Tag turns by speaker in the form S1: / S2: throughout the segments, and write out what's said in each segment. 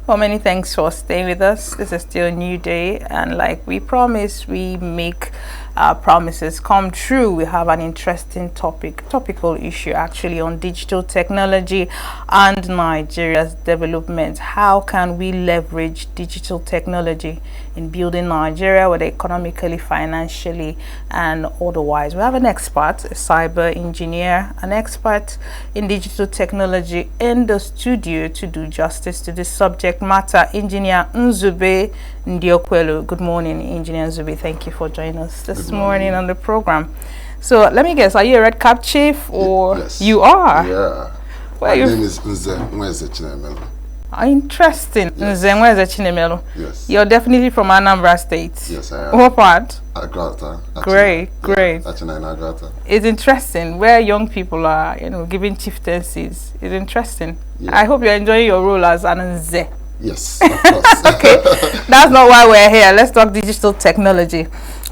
S1: Well, many thanks for staying with us. This is still a new day, and like we promised, we make our promises come true. We have an interesting topical issue actually on digital technology and Nigeria's development. How can we leverage digital technology in building Nigeria, whether economically, financially, and otherwise? We have an expert, a cyber engineer, an expert in digital technology in the studio to do justice to this subject matter, Engineer Nzube Ndiokwelu. Good morning, Engineer Nzube. Thank you for joining us this morning on the program. So let me guess, are you a Red Cap chief or
S2: yes.
S1: You are?
S2: Yeah. My name is Nze Chinemelu.
S1: Interesting.
S2: Yes.
S1: Nze Chinemelu.
S2: Yes.
S1: You're definitely from Anambra State.
S2: Yes, I am.
S1: What part?
S2: Agrata.
S1: Great.
S2: Achina in Agrata.
S1: It's interesting where young people are, giving chieftaincies. It's interesting. Yeah. I hope you're enjoying your role as an Nze.
S2: Yes, of course.
S1: Okay, that's not why we're here. Let's talk digital technology.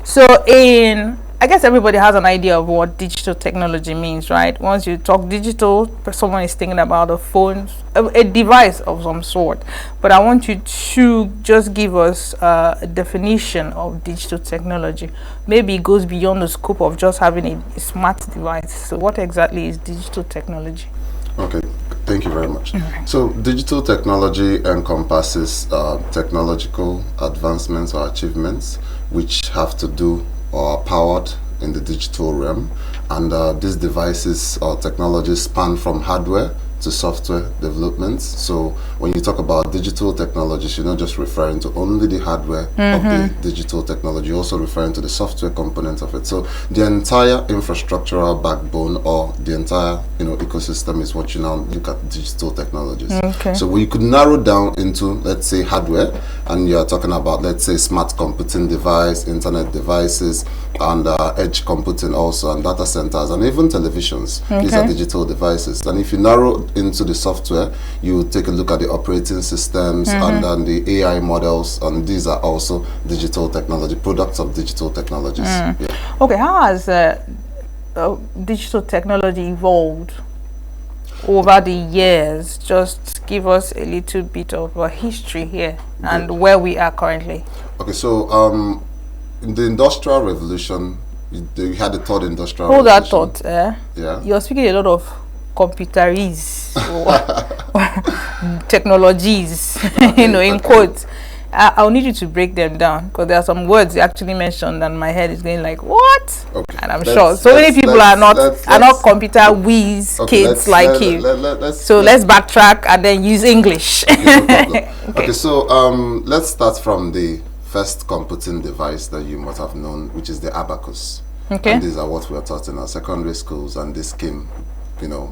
S1: So I guess everybody has an idea of what digital technology means, right? Once you talk digital, someone is thinking about a phone, a device of some sort. But I want you to just give us a definition of digital technology. Maybe it goes beyond the scope of just having a smart device. So what exactly is digital technology?
S2: Okay, thank you very much. So digital technology encompasses technological advancements or achievements which have to do or are powered in the digital realm, and these devices or technologies span from hardware to software development. So when you talk about digital technologies, you're not just referring to only the hardware of the digital technology, you're also referring to the software component of it. So the entire infrastructural backbone or the entire ecosystem is what you now look at digital technologies.
S1: Okay.
S2: So we could narrow down into, let's say, hardware, and you're talking about, let's say, smart computing device, internet devices, and edge computing also, and data centers, and even televisions. Okay. These are digital devices. And if you narrow into the software, you take a look at the operating systems and then the AI models, and these are also digital technology, products of digital technologies. Yeah.
S1: Okay, how has digital technology evolved over the years? Just give us a little bit of a history here and where we are currently.
S2: Okay, so in the Industrial Revolution, you had the third industrial
S1: revolution.
S2: Hold that
S1: thought.
S2: Yeah.
S1: You're speaking a lot of computeries or technologies, in quotes. I'll need you to break them down, because there are some words you actually mentioned and my head is going like, what? Okay. And I'm sure so many people are not computer whiz kids like you. Let's backtrack and then use English.
S2: Okay, okay, so let's start from the first computing device that you must have known, which is the abacus. Okay. And these are what we are taught in our secondary schools, and this came,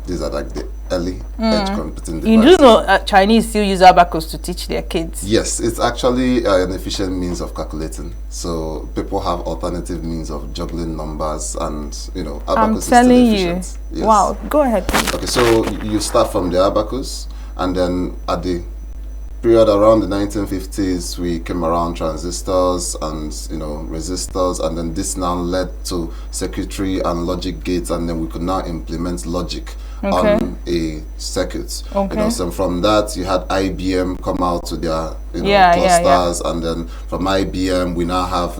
S2: these are like the early edge computing devices.
S1: You do know Chinese still use abacus to teach their kids?
S2: Yes, it's actually an efficient means of calculating. So people have alternative means of juggling numbers, and abacus
S1: I'm telling
S2: is still efficient.
S1: Yes. Wow, go ahead please.
S2: Okay, so you start from the abacus, and then at the period around the 1950s, we came around transistors and resistors, and then this now led to circuitry and logic gates, and then we could now implement logic on a circuit.
S1: Okay.
S2: So from that you had IBM come out with their clusters, and then from IBM we now have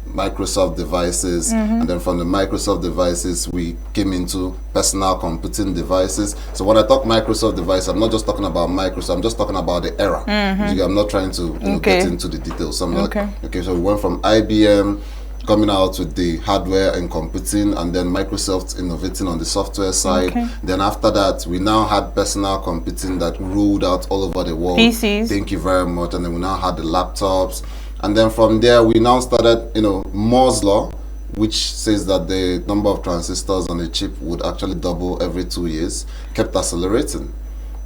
S2: Microsoft devices, and then from the Microsoft devices we came into personal computing devices. So when I talk Microsoft device, I'm not just talking about Microsoft, I'm just talking about the era. I'm not trying to get into the details. So so we went from IBM coming out with the hardware and computing, and then Microsoft innovating on the software side. Then after that, we now had personal computing that rolled out all over the world.
S1: PCs.
S2: Thank you very much. And then we now had the laptops. And then from there, we now started, Moore's law, which says that the number of transistors on a chip would actually double every 2 years, kept accelerating.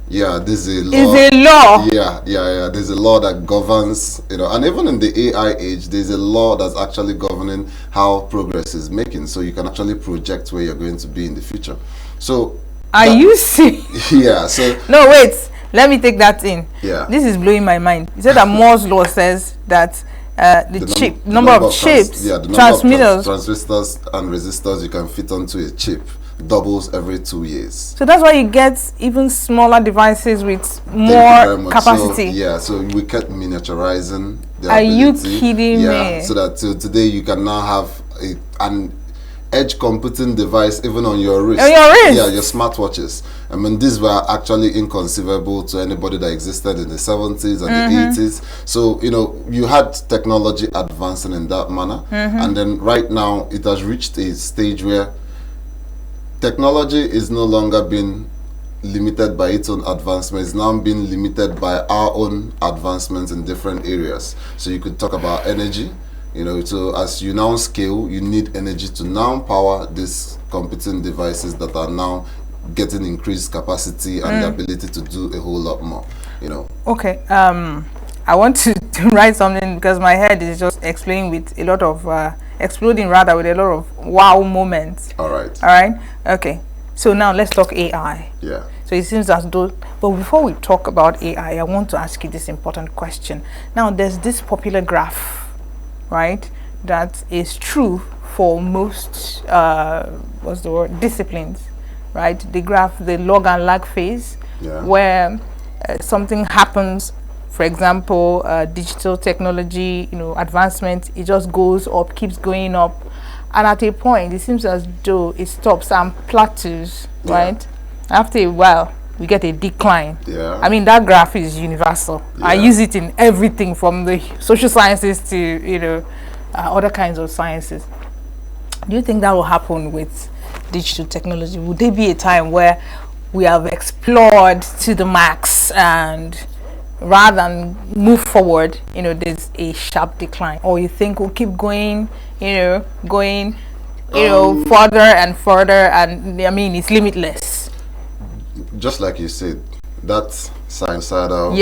S2: Yeah, this is a law.
S1: Is a law.
S2: Yeah. There's a law that governs, and even in the AI age, there's a law that's actually governing how progress is making. So you can actually project where you're going to be in the future. So
S1: are you serious?
S2: Yeah. So
S1: no, wait. Let me take that in.
S2: Yeah.
S1: This is blowing my mind. You said that Moore's law says that the number of chips,
S2: transistors and resistors you can fit onto a chip. doubles every 2 years.
S1: So that's why you get even smaller devices with
S2: Thank you very
S1: more
S2: much.
S1: capacity.
S2: So we kept miniaturizing the
S1: Are you
S2: ability.
S1: kidding me?
S2: So that today you can now have an edge computing device even on your wrist.
S1: On your wrist?
S2: Yeah, your smartwatches. I mean, these were actually inconceivable to anybody that existed in the 70s and the 80s. So, you know, you had technology advancing in that manner. And then right now, it has reached a stage where technology is no longer being limited by its own advancements. It's now being limited by our own advancements in different areas. So you could talk about energy. You know, so as you now scale, you need energy to now power these computing devices that are now getting increased capacity and the ability to do a whole lot more, you know.
S1: Okay, I want to write something because my head is just explaining with a lot of, exploding rather with a lot of wow moments.
S2: All right.
S1: All right, okay. So now let's talk AI.
S2: Yeah.
S1: So it seems as though, but before we talk about AI, I want to ask you this important question. Now there's this popular graph, right, that is true for most what's the word, disciplines, right? The graph, the log and lag phase, where something happens, for example, digital technology, you know, advancement, it just goes up, keeps going up, and at a point it seems as though it stops and plateaus, right? After a while we get a decline. I mean, that graph is universal. I use it in everything from the social sciences to, you know, other kinds of sciences. Do you think that will happen with digital technology? Would there be a time where we have explored to the max and rather than move forward, you know, there's a sharp decline? Or you think we'll keep going, you know, further and further, and I mean, it's limitless?
S2: Just like you said, that sinusoidal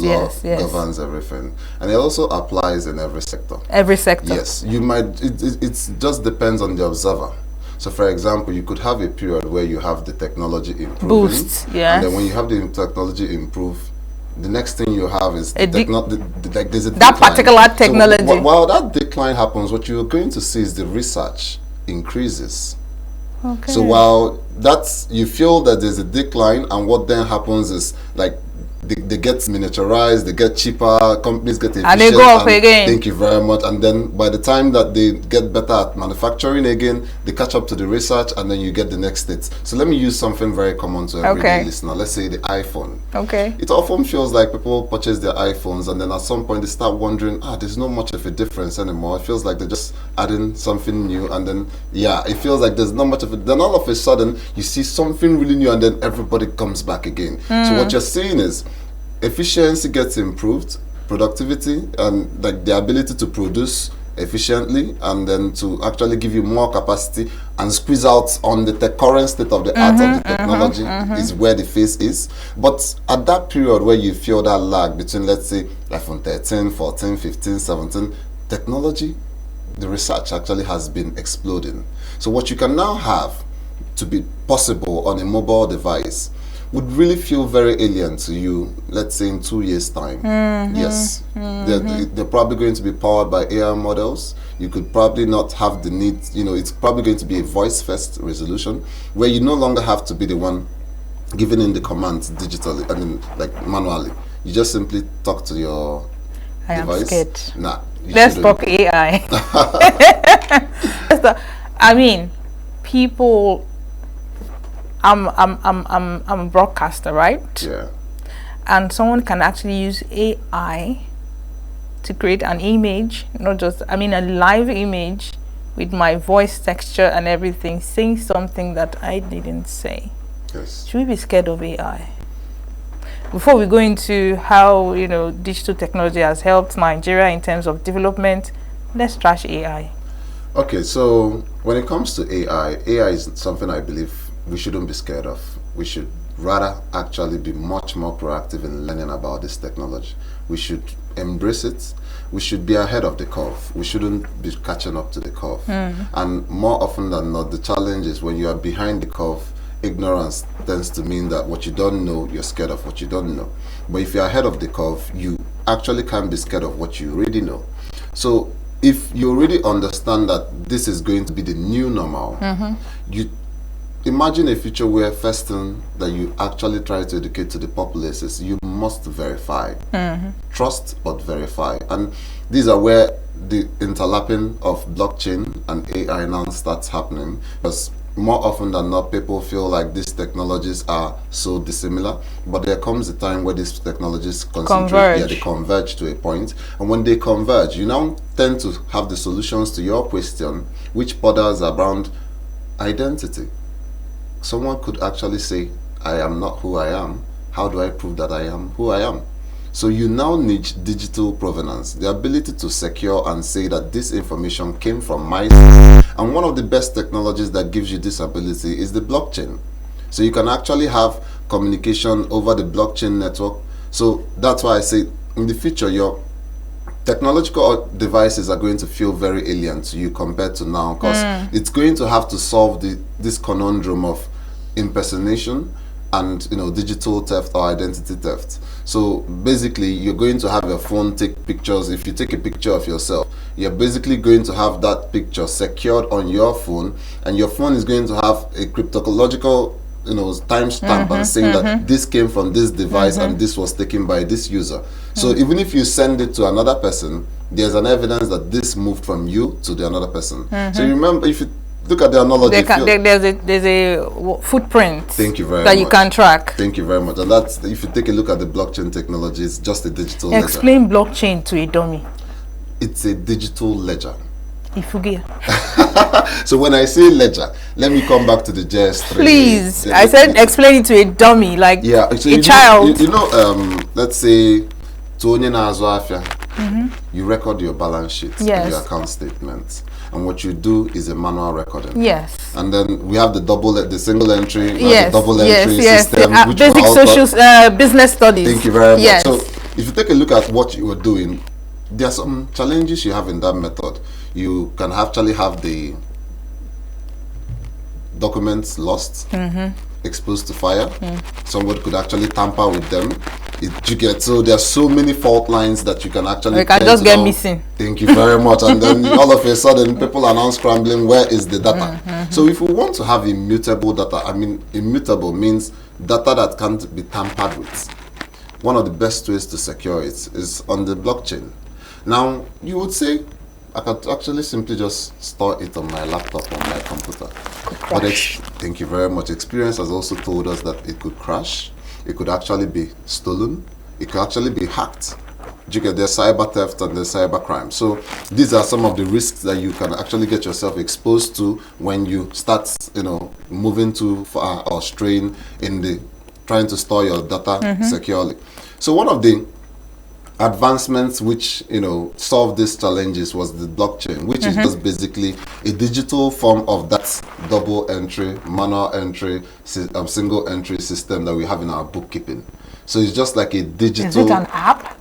S2: law governs everything, and it also applies in every sector.
S1: Every sector.
S2: Yes, you might. It just depends on the observer. So, for example, you could have a period where you have the technology improving,
S1: boost,
S2: and then when you have the technology improve, the next thing you have is there's a
S1: that
S2: decline.
S1: Particular technology.
S2: So, while that decline happens, what you're going to see is the research increases.
S1: Okay.
S2: So while you feel that there's a decline, and what then happens is like they get miniaturized, they get cheaper, companies get efficient,
S1: and they go up again.
S2: Thank you very much. And then by the time that they get better at manufacturing again, they catch up to the research, and then you get the next state. So let me use something very common to everyday listener. Let's say the iPhone.
S1: Okay.
S2: It often feels like people purchase their iPhones, and then at some point they start wondering, there's not much of a difference anymore. It feels like they're just adding something new, and then it feels like there's not much of it. Then all of a sudden you see something really new, and then everybody comes back again. So what you're saying is efficiency gets improved, productivity, and like the ability to produce efficiently, and then to actually give you more capacity and squeeze out on the current state of the art of the technology is where the phase is. But at that period where you feel that lag between, let's say, iPhone 13, 14, 15, 17, technology, the research actually has been exploding. So what you can now have to be possible on a mobile device would really feel very alien to you, let's say in 2 years' time. Yes, they're probably going to be powered by AI models. You could probably not have the need, you know, it's probably going to be a voice-first resolution where you no longer have to be the one giving in the commands digitally, I mean, like manually. You just simply talk to your device.
S1: I am scared.
S2: Nah,
S1: let's talk AI. I mean, people. I'm a broadcaster, right?
S2: Yeah.
S1: And someone can actually use AI to create an image, not just, I mean, a live image with my voice texture and everything, saying something that I didn't say.
S2: Yes.
S1: Should we be scared of AI? Before we go into how, you know, digital technology has helped Nigeria in terms of development, let's trash AI.
S2: Okay, so when it comes to AI is something I believe we shouldn't be scared of. We should rather actually be much more proactive in learning about this technology. We should embrace it. We should be ahead of the curve. We shouldn't be catching up to the curve. And more often than not, the challenge is when you are behind the curve, ignorance tends to mean that what you don't know, you're scared of what you don't know. But if you're ahead of the curve, you actually can't be scared of what you already know. So if you already understand that this is going to be the new normal, imagine a future where first thing that you actually try to educate to the populace is you must verify. Trust but verify. And these are where the interlapping of blockchain and AI now starts happening, because more often than not, people feel like these technologies are so dissimilar, but there comes a time where these technologies converge. Yeah, they converge to a point, and when they converge, you now tend to have the solutions to your question, which borders around identity. Someone could actually say, I am not who I am. How do I prove that I am who I am? So you now need digital provenance, the ability to secure and say that this information came from my system. And one of the best technologies that gives you this ability is the blockchain. So you can actually have communication over the blockchain network. So that's why I say in the future, your technological devices are going to feel very alien to you compared to now, because it's going to have to solve this conundrum of impersonation and digital theft or identity theft. So basically, you're going to have your phone take pictures. If you take a picture of yourself, you're basically going to have that picture secured on your phone, and your phone is going to have a cryptological timestamp and saying that this came from this device and this was taken by this user. So even if you send it to another person, there's an evidence that this moved from you to the another person. So you remember, if you look at the analogy,
S1: there's a footprint.
S2: Thank you very
S1: that
S2: much.
S1: You can track.
S2: Thank you very much. And that's, if you take a look at the blockchain technology, it's just a digital ledger.
S1: Explain blockchain to a dummy.
S2: It's a digital ledger.
S1: Ifugia.
S2: So when I say ledger, let me come back to the JS3.
S1: Please, I said explain it to a dummy, like so a child.
S2: Let's say Tony Nazoafia, you record your balance sheet and your account statements. And what you do is a manual recording.
S1: Yes.
S2: And then we have the single entry, the double entry system. Which
S1: basic social business studies.
S2: Thank you very much. So if you take a look at what you were doing, there are some challenges you have in that method. You can actually have the documents lost, exposed to fire. Somebody could actually tamper with them. So there are so many fault lines that you can actually
S1: just get missing.
S2: Thank you very much. And then all of a sudden people are now scrambling, where is the data? So if we want to have immutable data, immutable means data that can't be tampered with. One of the best ways to secure it is on the blockchain. Now you would say, I could actually simply just store it on my laptop, on my computer. But thank you very much. Experience has also told us that it could crash. It could actually be stolen. It could actually be hacked. There's cyber theft and there's cyber crime. So these are some of the risks that you can actually get yourself exposed to when you start, moving too far or strain in trying to store your data securely. So one of the advancements which solve these challenges was the blockchain, which is just basically a digital form of that double entry, manual entry, single entry system that we have in our bookkeeping. So it's just like a digital.
S1: Is it an app?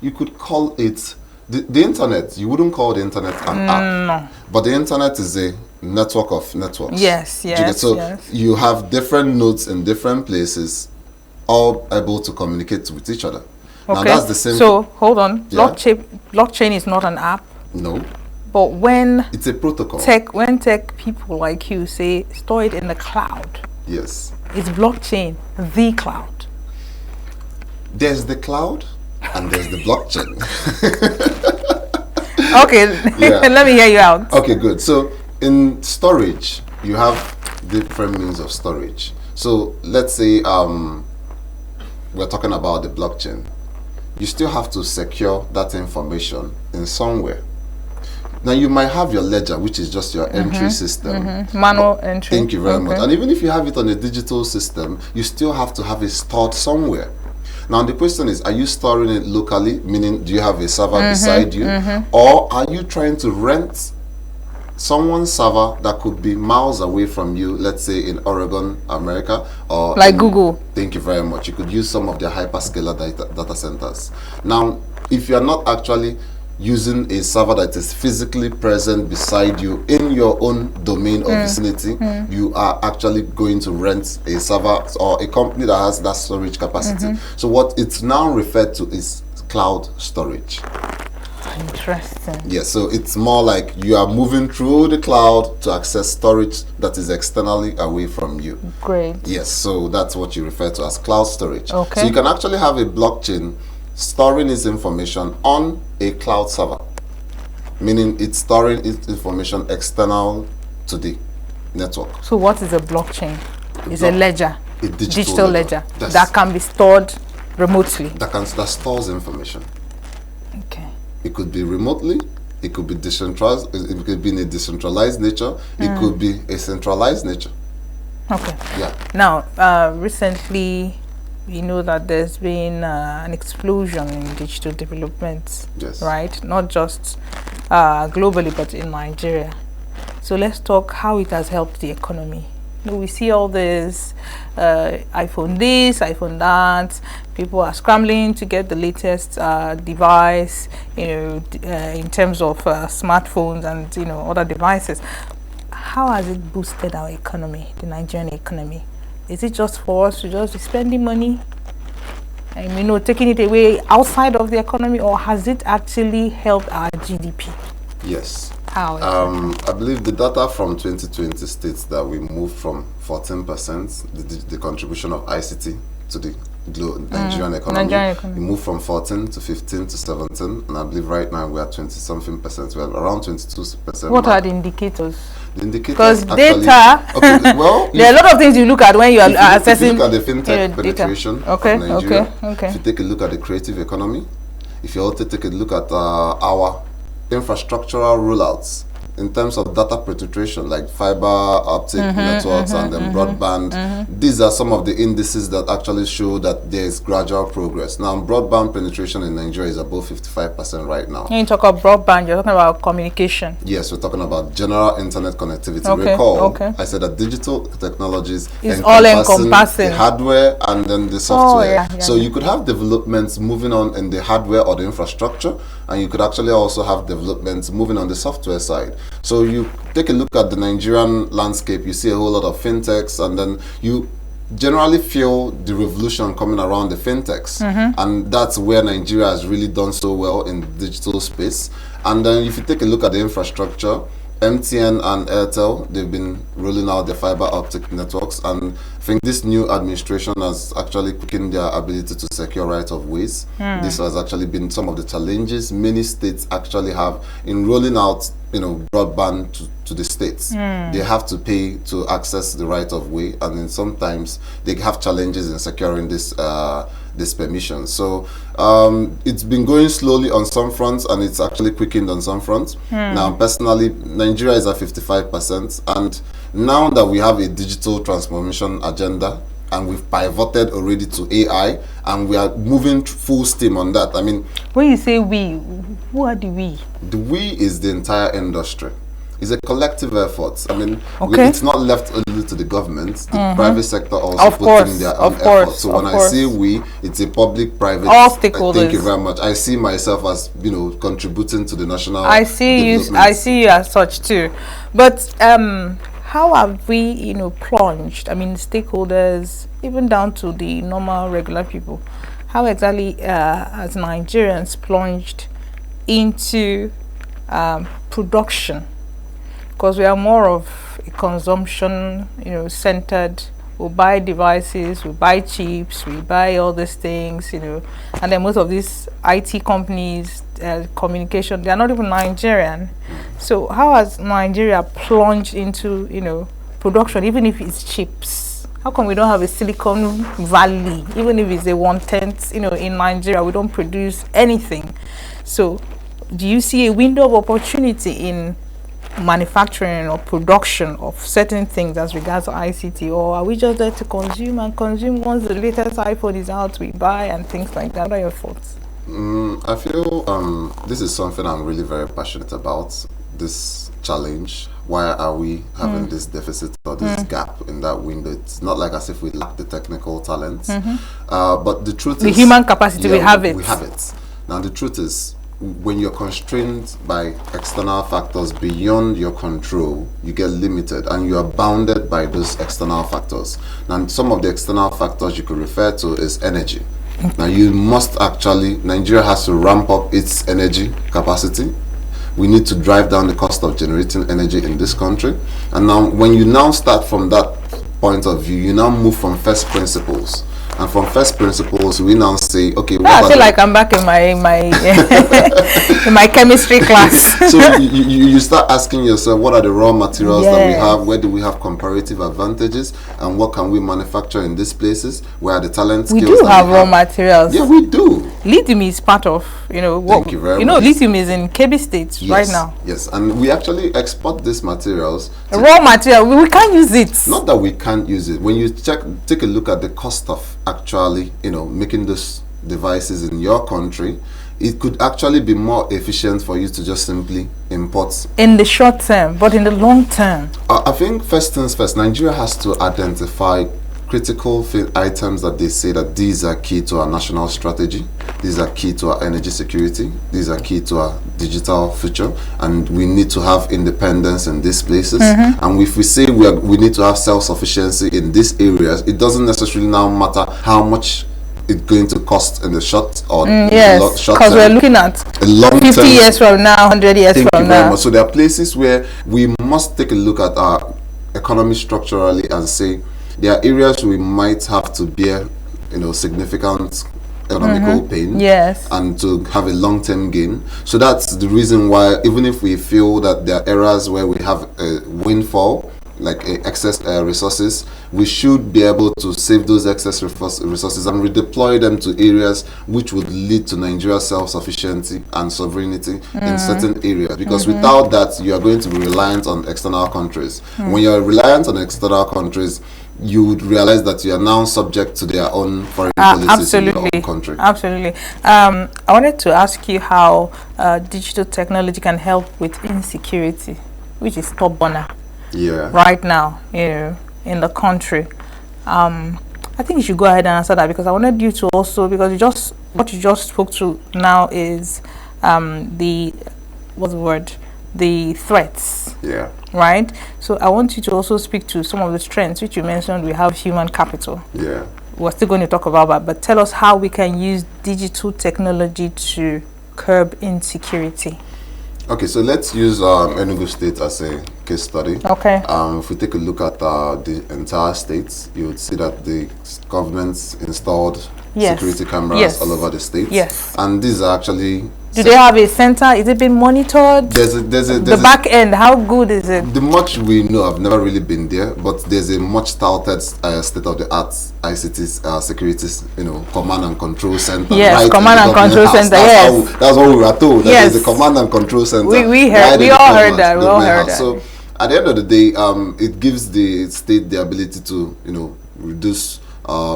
S2: You could call it the internet. You wouldn't call the internet an app,
S1: no.
S2: But the internet is a network of networks.
S1: Yes.
S2: So you have different nodes in different places, all able to communicate with each other.
S1: Okay.
S2: Now that's the same.
S1: So hold on. Blockchain is not an app.
S2: No.
S1: But when
S2: it's a protocol.
S1: When tech people like you say store it in the cloud.
S2: Yes.
S1: It's blockchain, the cloud.
S2: There's the cloud and there's the blockchain.
S1: Okay. Let me hear you out.
S2: Okay, good. So in storage, you have different means of storage. So let's say we're talking about the blockchain. You still have to secure that information in somewhere. Now you might have your ledger, which is just your entry system.
S1: Manual entry.
S2: Thank you very much. And even if you have it on a digital system, you still have to have it stored somewhere. Now the question is, are you storing it locally, meaning do you have a server beside you, or are you trying to rent someone's server that could be miles away from you, let's say in Oregon, America, or
S1: like Google?
S2: Thank you very much. You could use some of their hyperscaler data centers. Now, if you're not actually using a server that is physically present beside you in your own domain or vicinity, you are actually going to rent a server or a company that has that storage capacity. So what it's now referred to is cloud storage.
S1: Interesting.
S2: Yes, so it's more like you are moving through the cloud to access storage that is externally away from you.
S1: Great.
S2: Yes, so that's what you refer to as cloud storage.
S1: Okay.
S2: So you can actually have a blockchain storing its information on a cloud server, meaning it's storing its information external to the network.
S1: So what is a blockchain? It's a ledger,
S2: A
S1: digital ledger
S2: Yes.
S1: that can be stored remotely.
S2: That stores information.
S1: Okay.
S2: It could be remotely, it could be decentralized, it could be in a decentralized nature, it could be a centralized nature.
S1: Okay.
S2: Yeah.
S1: Now, recently, we know that there's been an explosion in digital development,
S2: Yes.
S1: right? Not just globally, but in Nigeria. So let's talk how it has helped the economy. You know, we see all this iPhone this, iPhone that. People are scrambling to get the latest device, you know, in terms of smartphones and, you know, other devices. How has it boosted our economy, the Nigerian economy? Is it just for us to just be spending money and, you know, taking it away outside of the economy, or has it actually helped our GDP?
S2: Yes.
S1: How?
S2: I believe the data from 2020 states that we moved from 14%, the contribution of ICT to the Nigerian economy.
S1: Nigerian economy.
S2: We moved from 14 to 15 to 17, and I believe right now we are 20-something percent. We are around 22%.
S1: What are the indicators?
S2: The indicators?
S1: Because
S2: actually,
S1: data,
S2: okay, well,
S1: there are a lot of things you look at when you are assessing.
S2: If you look at the fintech penetration
S1: okay,
S2: of Nigeria,
S1: okay.
S2: if you take a look at the creative economy, if you also take a look at our infrastructural rollouts in terms of data penetration, like fiber optic networks and then broadband, these are some of the indices that actually show that there is gradual progress. Now, broadband penetration in Nigeria is above 55% right now.
S1: When you talk about broadband, you're talking about communication.
S2: Yes, we're talking about general internet connectivity.
S1: Okay,
S2: Recall,
S1: okay.
S2: I said that digital technologies
S1: It's all encompassing.
S2: the hardware and then the software.
S1: yeah,
S2: So you could have developments moving on in the hardware or the infrastructure, and you could actually also have developments moving on the software side. So you take a look at the Nigerian landscape, you see a whole lot of fintechs, and then you generally feel the revolution coming around the fintechs, and that's where Nigeria has really done so well in the digital space. And then if you take a look at the infrastructure, MTN and Airtel, they've been rolling out the fiber optic networks, and I think this new administration has actually quickened their ability to secure right of ways. This has actually been some of the challenges many states actually have in rolling out, you know, broadband to the states. They have to pay to access the right of way, and then sometimes they have challenges in securing this permission. So it's been going slowly on some fronts, and it's actually quickened on some fronts. Now, personally, Nigeria is at 55%, and now that we have a digital transformation agenda, and we've pivoted already to AI, and we are moving full steam on that. I mean,
S1: when you say we, who are the we?
S2: The we is the entire industry. It's a collective effort. I mean,
S1: okay.
S2: It's not left only to the government. The private sector also
S1: of
S2: puts in their own effort. So when I say we, it's a public-private.
S1: All stakeholders.
S2: Thank you very much. I see myself as, you know, contributing to the national.
S1: I see you as such too. But how have we, you know, plunged? I mean, stakeholders, even down to the normal, regular people. How exactly has Nigerians plunged into production? Because we are more of a consumption, you know, centered. We buy devices, we buy chips, we buy all these things, you know, and then most of these IT companies, communication, they are not even Nigerian. So how has Nigeria plunged into, you know, production, even if it's chips? How come we don't have a Silicon Valley, even if it's a 1/10, you know, in Nigeria, we don't produce anything. So do you see a window of opportunity in manufacturing or production of certain things as regards to ICT, or are we just there to consume and consume once the latest iPhone is out, we buy and things like that? What are your thoughts?
S2: I feel this is something I'm really very passionate about, this challenge. Why are we having this deficit or this gap in that window? It's not like as if we lack the technical talent, but the truth is
S1: the human capacity, we have it.
S2: We have it. Now the truth is, when you're constrained by external factors beyond your control, you get limited and you are bounded by those external factors. And some of the external factors you could refer to is energy. Now you must actually, Nigeria has to ramp up its energy capacity. We need to drive down the cost of generating energy in this country. And now when you now start from that point of view, you now move from first principles. And from first principles, we now say, okay,
S1: I feel like I'm back in my in my chemistry class.
S2: So you start asking yourself, what are the raw materials that we have? Where do we have comparative advantages? And what can we manufacture in these places? Where are the talent skills?
S1: We do have raw materials.
S2: Yeah, we do.
S1: Lithium is part of,
S2: Thank you very much.
S1: Lithium is in Kebbi State right now.
S2: Yes, and we actually export these materials.
S1: Raw material, we can't use it.
S2: Not that we can't use it. When you take a look at the cost of actually, making those devices in your country, it could actually be more efficient for you to just simply import.
S1: In the short term, but in the long term?
S2: I think first things first, Nigeria has to identify critical items that they say that these are key to our national strategy, these are key to our energy security, these are key to our digital future, and we need to have independence in these places. And if we say we need to have self-sufficiency in these areas, it doesn't necessarily now matter how much it's going to cost in the short or
S1: yes, because we're looking at
S2: a long
S1: 50 years from now, 100 years from now.
S2: So there are places where we must take a look at our economy structurally and say there are areas we might have to bear, significant economical pain, and to have a long-term gain. So that's the reason why, even if we feel that there are areas where we have a windfall, like excess resources, we should be able to save those excess resources and redeploy them to areas which would lead to Nigeria's self-sufficiency and sovereignty in certain areas. Because without that, you are going to be reliant on external countries. When you are reliant on external countries, you would realize that you are now subject to their own foreign policies in your own country.
S1: Absolutely. I wanted to ask you how digital technology can help with insecurity, which is top burner right now, in the country. I think you should go ahead and answer that, because I wanted you to also, because what you just spoke to now is the threats. Right? So I want you to also speak to some of the strengths, which you mentioned. We have human capital. We're still going to talk about that, but tell us how we can use digital technology to curb insecurity.
S2: Okay, so let's use Enugu State as a case study.
S1: Okay.
S2: If we take a look at the entire state, you would see that the government's installed security cameras all over the state. And these are actually...
S1: Do they have a center? Is it being monitored?
S2: The
S1: back end, how good is it?
S2: The much we know, I've never really been there, but there's a much touted state-of-the-art ICT security, command and control center.
S1: Yes, command and control center.
S2: That's what we were told. That there's a command and control center.
S1: We all heard that.
S2: So at the end of the day, it gives the state the ability to, reduce,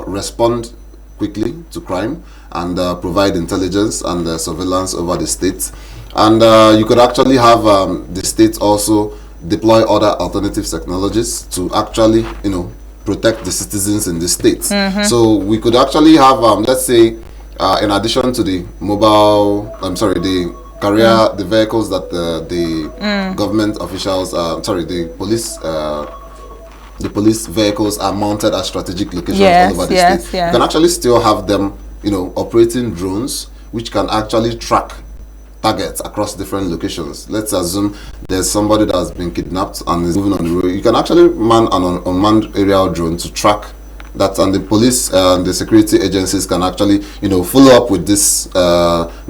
S2: respond quickly to crime, and provide intelligence and surveillance over the state. And you could actually have the state also deploy other alternative technologies to actually, protect the citizens in the state. So we could actually have, let's say, in addition to the the carrier, the vehicles that the government officials, the police vehicles are mounted at strategic locations all over the state. You can actually still have them, operating drones, which can actually track targets across different locations. Let's assume there's somebody that has been kidnapped and is moving on the road. You can actually man an unmanned aerial drone to track that, and the police and the security agencies can actually, follow up with this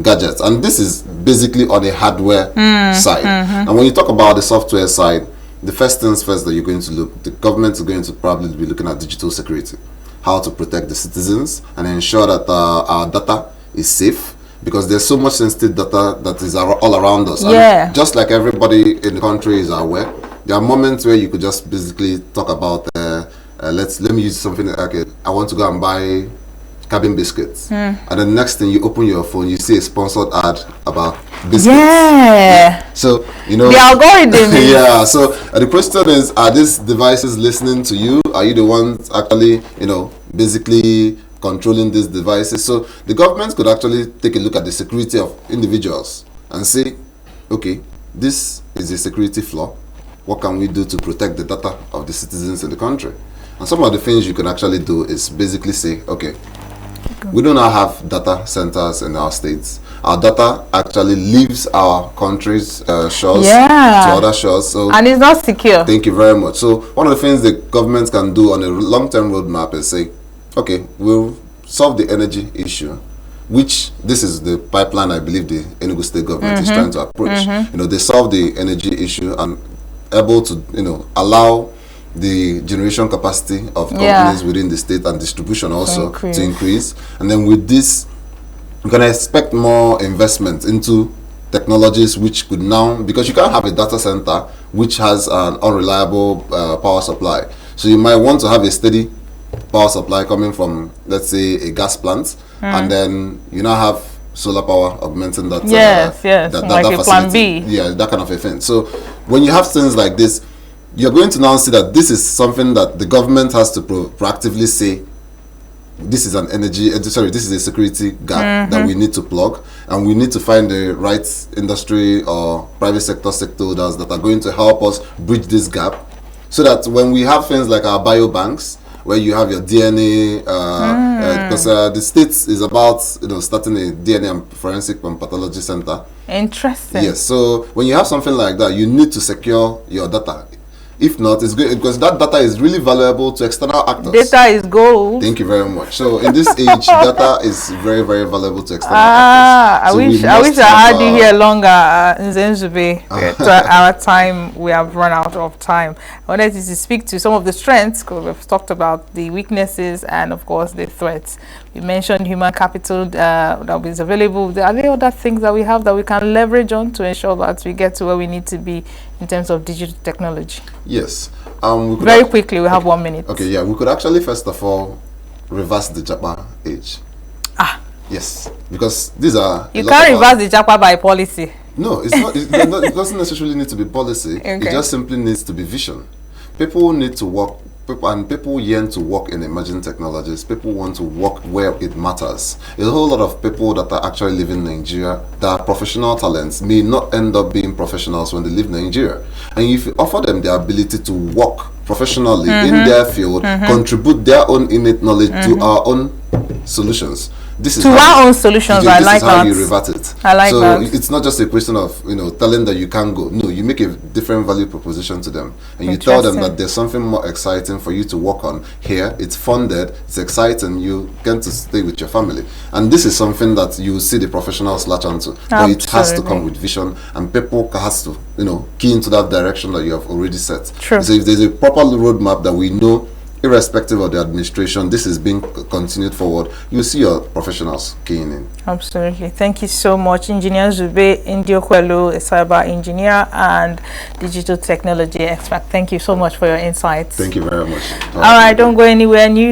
S2: gadget. And this is basically on a hardware side. And when you talk about the software side, the first things first that you're going to look, the government is going to probably be looking at digital security, how to protect the citizens and ensure that our data is safe, because there's so much sensitive data that is all around us. And just like everybody in the country is aware, there are moments where you could just basically talk about, let me use something, okay, I want to go and buy cabin biscuits, and the next thing you open your phone, you see a sponsored ad about biscuits. So the algorithm. So the question is, are these devices listening to you? Are you the ones actually, basically controlling these devices? So the government could actually take a look at the security of individuals and say, okay, this is a security flaw. What can we do to protect the data of the citizens in the country? And some of the things you can actually do is basically say, okay, We do not have data centers in our states. Our data actually leaves our country's shores to other shores. So,
S1: and it's not secure.
S2: Thank you very much. So one of the things the government can do on a long-term roadmap is say, okay, we'll solve the energy issue, which this is the pipeline I believe the Enugu State government is trying to approach. You know, they solve the energy issue and able to, you know, allow the generation capacity of companies within the state and distribution also to increase. And then with this, you can expect more investment into technologies which could now, because you can't have a data center which has an unreliable power supply. So you might want to have a steady power supply coming from, let's say, a gas plant, and then you now have solar power augmenting that.
S1: Like a plan B.
S2: Yeah, that kind of a thing. So when you have things like this, you're going to now see that this is something that the government has to proactively say, this is an this is a security gap that we need to plug, and we need to find the right industry or private sector stakeholders that are going to help us bridge this gap, so that when we have things like our biobanks, where you have your DNA, because the States is about, you know, starting a DNA and forensic and pathology center.
S1: Interesting.
S2: Yes, so when you have something like that, you need to secure your data. If not, it's good because that data is really valuable to external actors.
S1: Data is gold.
S2: Thank you very much. So in this age, data is very, very valuable to external actors.
S1: I wish I had you here longer, Nzenzube. Our time, we have run out of time. I wanted you to speak to some of the strengths, because we've talked about the weaknesses and of course the threats. You mentioned human capital that is available. Are there other things that we have that we can leverage on to ensure that we get to where we need to be in terms of digital technology?
S2: Yes.
S1: Very quickly, we have 1 minute.
S2: Okay, yeah, we could actually first of all reverse the Japa age. Yes, because these are...
S1: You can't reverse the Japa by policy.
S2: No, it's not. It doesn't necessarily need to be policy. Okay. It just simply needs to be vision. People need to work. People yearn to work in emerging technologies. People want to work where it matters. There's a whole lot of people that are actually living in Nigeria that are professional talents may not end up being professionals when they leave Nigeria. And if you offer them the ability to work professionally in their field, contribute their own innate knowledge to our own solutions. This is
S1: our own solutions. I like that. This is how
S2: you revert it.
S1: I like that.
S2: So it's not just a question of, you know, telling that you can't go. No, you make a different value proposition to them, and you tell them that there's something more exciting for you to work on here. It's funded. It's exciting. You get to stay with your family, and this is something that you see the professionals latch onto. But it has to come with vision, and people has to, you know, key into that direction that you have already set.
S1: True.
S2: So if there's a proper roadmap that we know, irrespective of the administration, this is being continued forward, you see your professionals keying in.
S1: Absolutely. Thank you so much, Engineer Zube Ndiokwelu, a cyber engineer and digital technology expert. Thank you so much for your insights.
S2: Thank you very much.
S1: All right, don't go anywhere. New